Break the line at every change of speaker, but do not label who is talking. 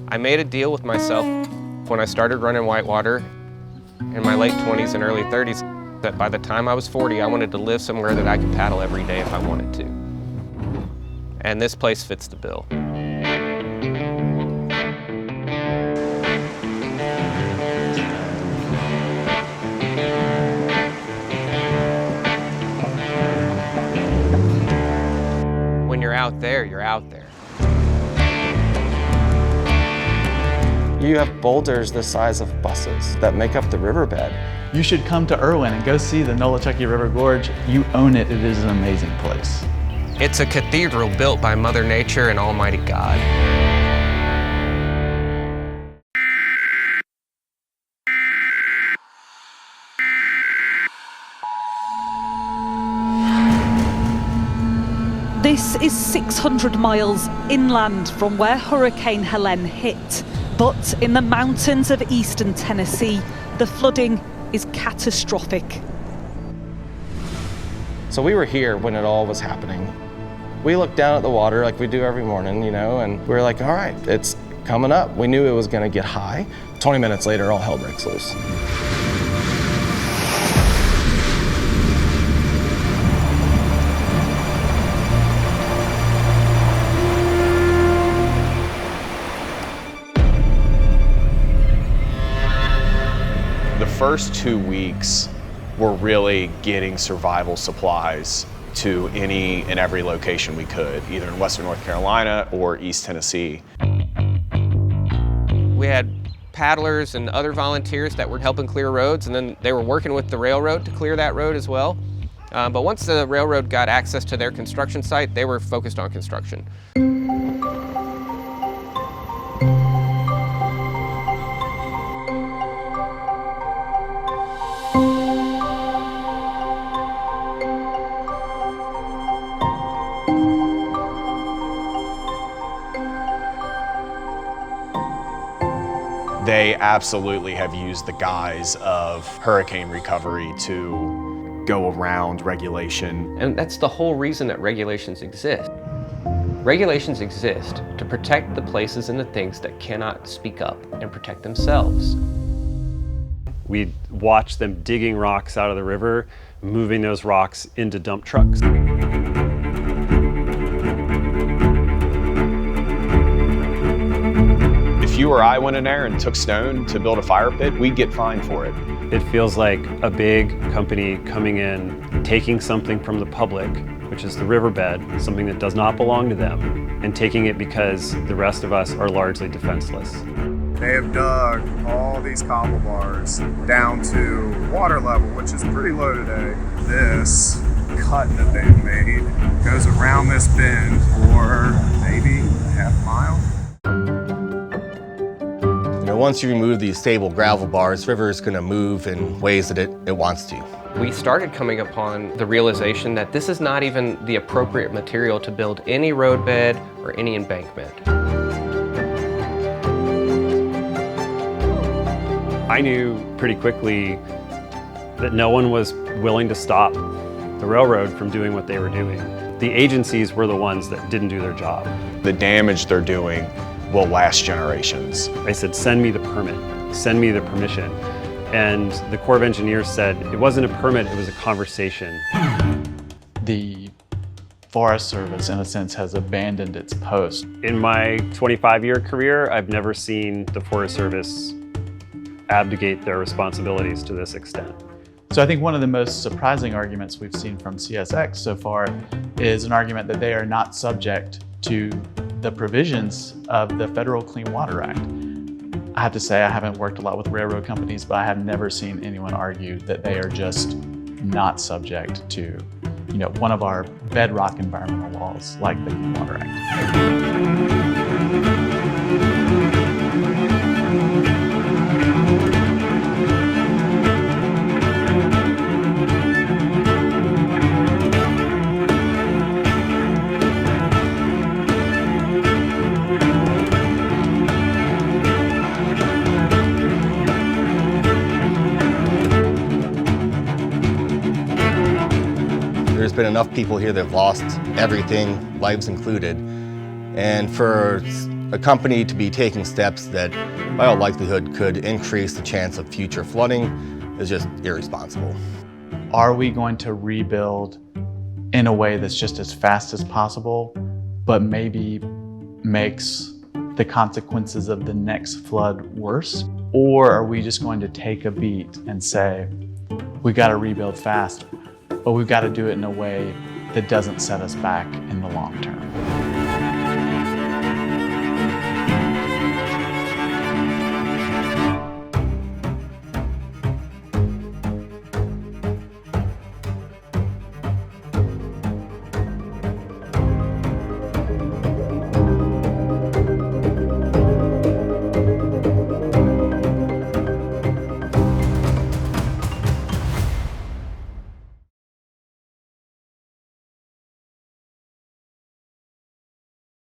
I made a deal with myself when I started running whitewater in my late 20s and early 30s that by the time I was 40, I wanted to live somewhere that I could paddle every day if I wanted to. And this place fits the bill. When you're out there, you're out there.
You have boulders the size of buses that make up the riverbed.
You should come to Irwin and go see the Nolichucky River Gorge. You own it. It is an amazing place.
It's a cathedral built by Mother Nature and Almighty God.
This is 600 miles inland from where Hurricane Helene hit. But in the mountains of eastern Tennessee, the flooding is catastrophic.
So we were here when it all was happening. We looked down at the water like we do every morning, you know, and we were like, all right, it's coming up. We knew it was gonna get high. 20 minutes later, all hell breaks loose.
The first 2 weeks were really getting survival supplies to any and every location we could, either in Western North Carolina or East Tennessee.
We had paddlers and other volunteers that were helping clear roads, and then they were working with the railroad to clear that road as well. But once the railroad got access to their construction site, they were focused on construction.
They absolutely have used the guise of hurricane recovery to go around regulation.
And that's the whole reason that regulations exist. Regulations exist to protect the places and the things that cannot speak up and protect themselves.
We watch them digging rocks out of the river, moving those rocks into dump trucks.
If you or I went in there and took stone to build a fire pit, we'd get fined for it.
It feels like a big company coming in, taking something from the public, which is the riverbed, something that does not belong to them, and taking it because the rest of us are largely defenseless.
They have dug all these cobble bars down to water level, which is pretty low today. This cut that they've made goes around this bend for maybe a half mile.
You know, once you remove these stable gravel bars, the river is going to move in ways that it wants to.
We started coming upon the realization that this is not even the appropriate material to build any roadbed or any embankment.
I knew pretty quickly that no one was willing to stop the railroad from doing what they were doing. The agencies were the ones that didn't do their job.
The damage they're doing will last generations.
I said, send me the permit, send me the permission. And the Corps of Engineers said, it wasn't a permit, it was a conversation.
The Forest Service, in a sense, has abandoned its post.
In my 25-year career, I've never seen the Forest Service abdicate their responsibilities to this extent.
So I think one of the most surprising arguments we've seen from CSX so far is an argument that they are not subject to the provisions of the Federal Clean Water Act. I have to say, I haven't worked a lot with railroad companies, but I have never seen anyone argue that they are just not subject to, you know, one of our bedrock environmental laws like the Clean Water Act.
been enough people here that have lost everything, lives included. And for a company to be taking steps that by all likelihood could increase the chance of future flooding is just irresponsible.
Are we going to rebuild in a way that's just as fast as possible, but maybe makes the consequences of the next flood worse? Or are we just going to take a beat and say, we got to rebuild fast, but we've got to do it in a way that doesn't set us back in the long term?